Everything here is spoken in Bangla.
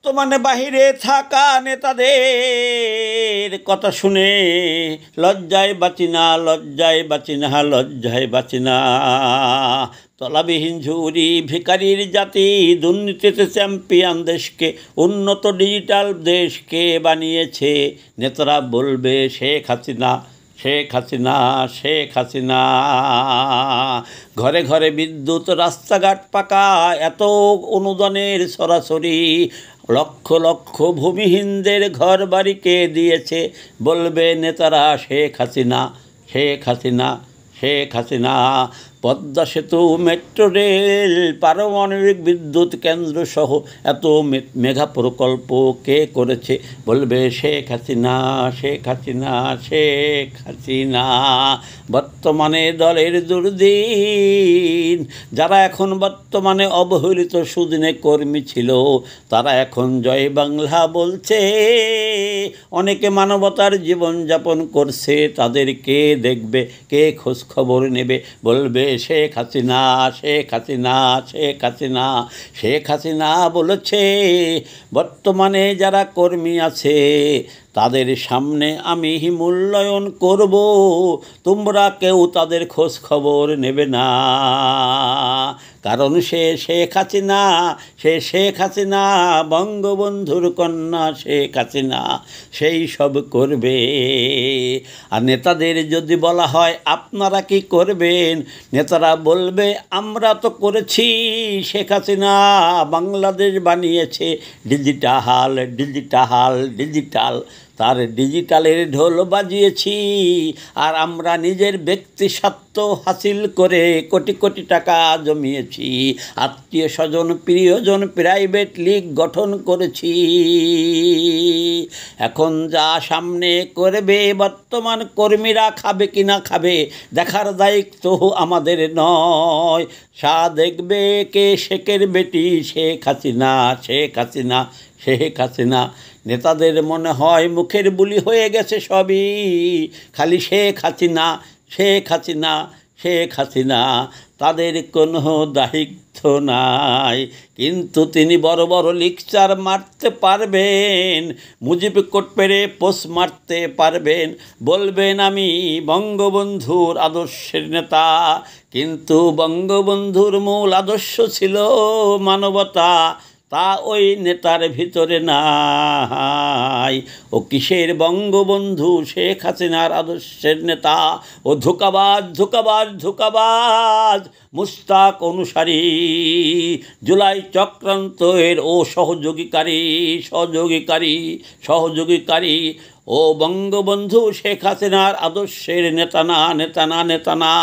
বর্তমানে বাহিরে থাকা নেতাদের কথা শুনে লজ্জায় বাঁচি না, লজ্জায় বাঁচি না, লজ্জায় বাঁচি না। তলাবিহীন ঝুরি ভিখারির জাতি দুর্নীতিতে চ্যাম্পিয়ন দেশকে উন্নত ডিজিটাল দেশকে বানিয়েছে। নেতারা বলবে শেখ হাসিনা, শেখ হাসিনা, শেখ হাসিনা। ঘরে ঘরে বিদ্যুৎ, রাস্তাঘাট পাকা, এত অনুদানের সরাসরি লক্ষ লক্ষ ভূমিহীনদের ঘর বাড়িকে দিয়েছে। বলবে নেতারা শেখ হাসিনা, শেখ হাসিনা, শেখ হাসিনা। পদ্মা সেতু, মেট্রো রেল, পারমাণবিক বিদ্যুৎ কেন্দ্র সহ এত মেগা প্রকল্প কে করেছে? বলবে শেখ হাসিনা, শেখ হাসিনা, শেখ হাসিনা। বর্তমানে দলের দুর্দিন, যারা এখন বর্তমানে অবহেলিত সুদিনে কর্মী ছিল, তারা এখন জয় বাংলা বলছে। অনেকে মানবতার জীবনযাপন করছে, তাদেরকে দেখবে, কে খোঁজ খবর নেবে? বলবে শেখ হাসিনা, শেখ হাসিনা, শেখ হাসিনা। শেখ হাসিনা বলেছে বর্তমানে যারা কর্মী আছে তাদের সামনে আমি মূল্যায়ন করব, তোমরা কেউ তাদের খোঁজ খবর নেবে না। কারণ সে শেখ হাসিনা, সে শেখ হাসিনা, বঙ্গবন্ধুর কন্যা শেখ হাসিনা, সেই সব করবে। আর নেতাদের যদি বলা হয় আপনারা কি করবেন, নেতারা বলবে আমরা তো করেছি, শেখ হাসিনা বাংলাদেশ বানিয়েছে ডিজিটাল, ডিজিটাল, ডিজিটাল। তার ডিজিটালের ঢোল বাজিয়েছি, আর আমরা নিজের ব্যক্তি স্বার্থ হাসিল করে কোটি কোটি টাকা জমিয়েছি। আত্মীয় স্বজন, প্রিয়জন, প্রাইভেট লিগ গঠন করেছি। এখন যা সামনে করবে বর্তমান কর্মীরা খাবে কি না খাবে দেখার দায়িত্ব আমাদের নয়। দেখবে কে শেখের বেটি, শেখ হাসিনা, শেখ হাসিনা, শেখ হাসিনা। নেতাদের মনে হয় মুখের বুলি হয়ে গেছে সবই, খালি শেখ হাসিনা, শেখ হাসিনা, শেখ হাসিনা। তাদের কোনো দায়িত্ব নাই, কিন্তু তিনি বড় বড় লেকচার মারতে পারবেন, মুজিব কোট পেরে পোস্ট মারতে পারবেন, বলবেন আমি বঙ্গবন্ধুর আদর্শের নেতা। কিন্তু বঙ্গবন্ধুর মূল আদর্শ ছিল মানবতা, তা ওই নেতার ভিতরে নাই। ও কিসের বঙ্গবন্ধু শেখ হাসিনার আদর্শের নেতা? ও ধোঁকাবাজ, ধোঁকাবাজ, ধোঁকাবাজ, মুস্তাক অনুসারী, জুলাই চক্রান্তের ও সহযোগীকারী, সহযোগীকারী, সহযোগীকারী। ও বঙ্গবন্ধু শেখ হাসিনার আদর্শের নেতা না, নেতা না, নেতা না।